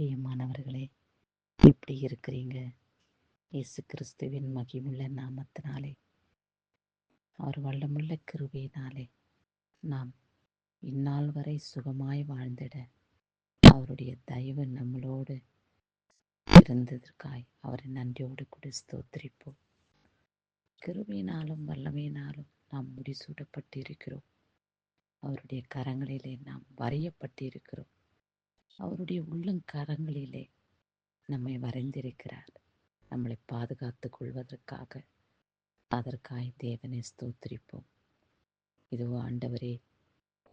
பிரியமானவர்களே, எப்படி இருக்கிறீங்க? இயேசு கிறிஸ்துவின் மகிமுள்ள நாமத்தினாலே, அவர் வல்லமுள்ள கிருபையினாலே நாம் இந்நாள் வரை சுகமாய் வாழ்ந்திட அவருடைய தயவு நம்மளோடு இருந்ததற்காய் அவரை நன்றியோடு கூட ஸ்தோத்திரிப்போம். கிருபையினாலும் வல்லமையினாலும் நாம் முடிசூடப்பட்டிருக்கிறோம். அவருடைய கரங்களிலே நாம் வரையப்பட்டிருக்கிறோம். அவருடைய உள்ளங்கரங்களிலே நம்மை வரைந்திருக்கிறார். நம்மளை பாதுகாத்துக் கொள்வதற்காக. அதற்காய் தேவனை ஸ்தோத்திரிப்போம். இதோ ஆண்டவரே,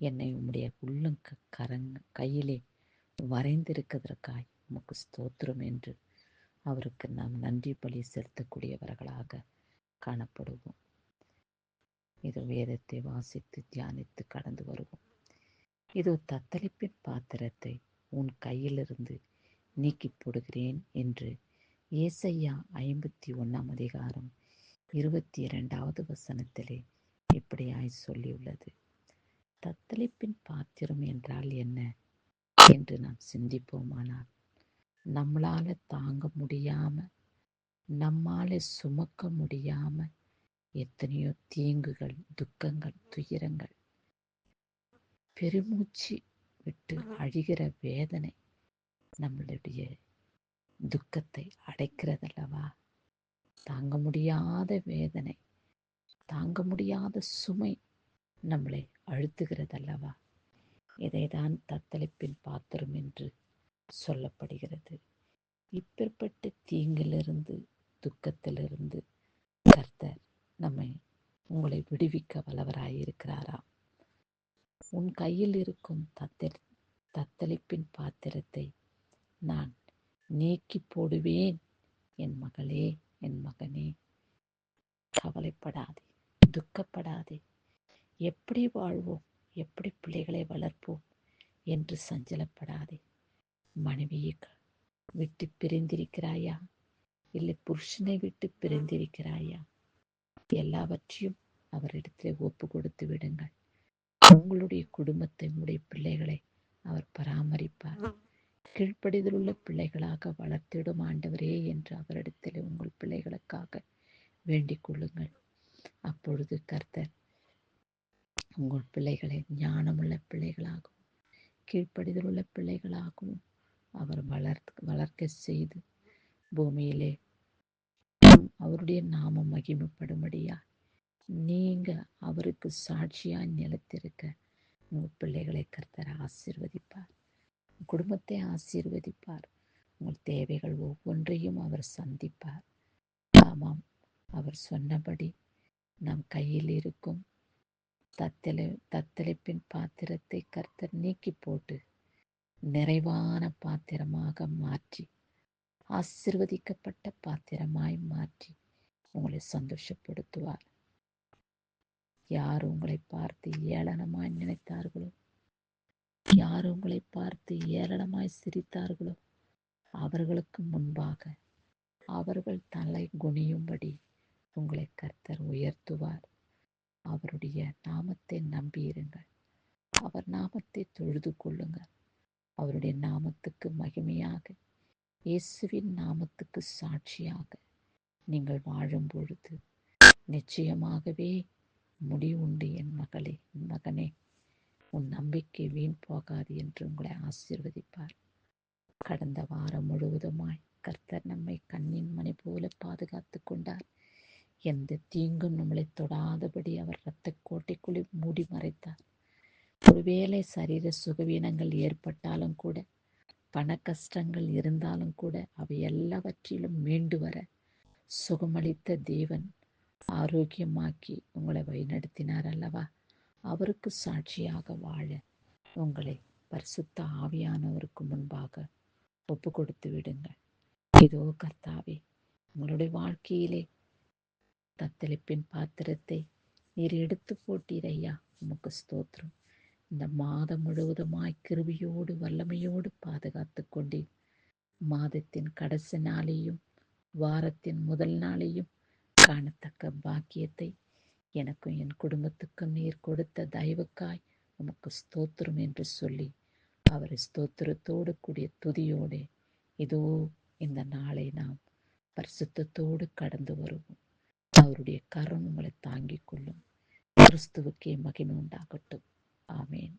என்னை உம்முடைய கையிலே வரைந்திருக்கிறதற்காய் உமக்கு ஸ்தோத்திரம் என்று அவருக்கு நாம் நன்றி பலி செலுத்தக்கூடியவர்களாக காணப்படுவோம். இது வேதத்தை வாசித்து தியானித்து கடந்து வருவோம். இது தத்தளிப்பின் பாத்திரத்தை உன் கையிலிருந்து நீக்கி போடுகிறேன் என்று ஏசாயா 51 22 வசனத்திலே இப்படியாய் சொல்லியுள்ளது. தத்தளிப்பின் பாத்திரம் என்றால் என்ன என்று நாம் சிந்திப்போமானால், நம்மளால தாங்க முடியாம, நம்மால சுமக்க முடியாம எத்தனையோ தீங்குகள், துக்கங்கள், துயரங்கள், பெருமூச்சு விட்டு அழிகிற வேதனை நம்மளுடைய துக்கத்தை அடைக்கிறதல்லவா? தாங்க முடியாத வேதனை, தாங்க முடியாத சுமை நம்மளை அழுத்துகிறதல்லவா? இதைதான் தத்தளிப்பின் பாத்திரம் என்று சொல்லப்படுகிறது. இப்பேற்பட்ட தீங்கிலிருந்து, துக்கத்திலிருந்து கர்த்தர் உங்களை விடுவிக்க வல்லவராயிருக்கிறாராம். உன் கையில் இருக்கும் தத்தளிப்பின் பாத்திரத்தை நான் நீக்கி போடுவேன். என் மகளே, என் மகனே, கவலைப்படாதே, துக்கப்படாதே. எப்படி வாழ்வோம், எப்படி பிள்ளைகளை வளர்ப்போம் என்று சஞ்சலப்படாதே. மனைவியை விட்டு பிரிந்திருக்கிறாயா, இல்லை புருஷனை விட்டு பிரிந்திருக்கிறாயா? எல்லாவற்றையும் அவரிடத்திலே ஒப்பு கொடுத்து விடுங்கள். உங்களுடைய குடும்பத்தை, உங்களுடைய பிள்ளைகளை அவர் பராமரிப்பார். கீழ்ப்படிதலுள்ள பிள்ளைகளாக வளர்த்திடும் ஆண்டவரே என்று அவரிடத்தில் உங்கள் பிள்ளைகளுக்காக வேண்டிக் கொள்ளுங்கள். அப்பொழுது கர்த்தர் உங்கள் பிள்ளைகளை ஞானமுள்ள பிள்ளைகளாகவும் கீழ்ப்படிதலுள்ள பிள்ளைகளாகவும் அவர் வளர்க்க செய்து பூமியிலே அவருடைய நாமம் மகிமைப்படும்படியா நீங்க அவருக்கு சாட்சியா நிலைத்திருக்க உங்கள் பிள்ளைகளை கர்த்தர் ஆசீர்வதிப்பார். குடும்பத்தை ஆசீர்வதிப்பார். உங்கள் தேவைகள் ஒவ்வொன்றையும் அவர் சந்திப்பார். ஆமாம், அவர் சொன்னபடி நம் கையில் இருக்கும் தத்தளிப்பின் பாத்திரத்தை கர்த்தர் நீக்கி போட்டு நிறைவான பாத்திரமாக மாற்றி, ஆசீர்வதிக்கப்பட்ட பாத்திரமாய் மாற்றி உங்களை சந்தோஷப்படுத்துவார். யார் உங்களை பார்த்து ஏளனமாய் நினைத்தார்களோ, யார் உங்களை பார்த்து ஏளனமாய் சிரித்தார்களோ, அவர்களுக்கு முன்பாக அவர்கள் தலை குனியும்படி உங்களை கர்த்தர் உயர்த்துவார். அவருடைய நாமத்தை நம்பியிருங்கள். அவர் நாமத்தை தொழுது கொள்ளுங்கள். அவருடைய நாமத்துக்கு மகிமையாக, இயேசுவின் நாமத்துக்கு சாட்சியாக நீங்கள் வாழும் பொழுது நிச்சயமாகவே முடிவுண்டு. என் மகளே, என் மகனே, உன் நம்பிக்கை வீண் போகாது என்று உங்களை ஆசீர்வதிப்பார். கடந்த வாரம் முழுவதுமாய் கர்த்தர் நம்மை கண்ணின் மணி போல பாதுகாத்து கொண்டார். எந்த தீங்கும் நம்மளை தொடாதபடி அவர் இரத்த கோட்டைக்குள்ளே மூடி மறைத்தார். ஒருவேளை சரீர சுகவீனங்கள் ஏற்பட்டாலும் கூட, பண கஷ்டங்கள் இருந்தாலும் கூட, அவை எல்லாவற்றிலும் மீண்டு வர சுகமளித்த தேவன் ஆரோக்கியமாக்கி உங்களை வழிநடத்தினார் அல்லவா? அவருக்கு சாட்சியாக வாழ உங்களை பரிசுத்த ஆவியானவருக்கு முன்பாக ஒப்பு கொடுத்து விடுங்கள். இதோ கர்த்தாவே, உங்களுடைய வாழ்க்கையிலே தத்தளிப்பின் பாத்திரத்தை நீர் எடுத்து போட்டீரையா, உமக்கு ஸ்தோத்திரம். இந்த மாதம் முழுவதுமாய் கிருபையோடு வல்லமையோடு பாதுகாத்து கொண்டீர். மாதத்தின் கடைசி நாளையும் வாரத்தின் முதல் நாளையும் காணத்தக்க பாக்கியத்தை எனக்கும் என் குடும்பத்துக்கும் நீர் கொடுத்த தயவுக்காய் உமக்கு ஸ்தோத்திரம் என்று சொல்லி அவரை ஸ்தோத்திரத்தோடு கூடிய துதியோடு இதோ இந்த நாளை நாம் பரிசுத்தத்தோடு கடந்து வருவோம். அவருடைய கரம் உங்களை தாங்கிக் கொள்ளும். கிறிஸ்துவுக்கே மகிமை உண்டாகட்டும். ஆமேன்.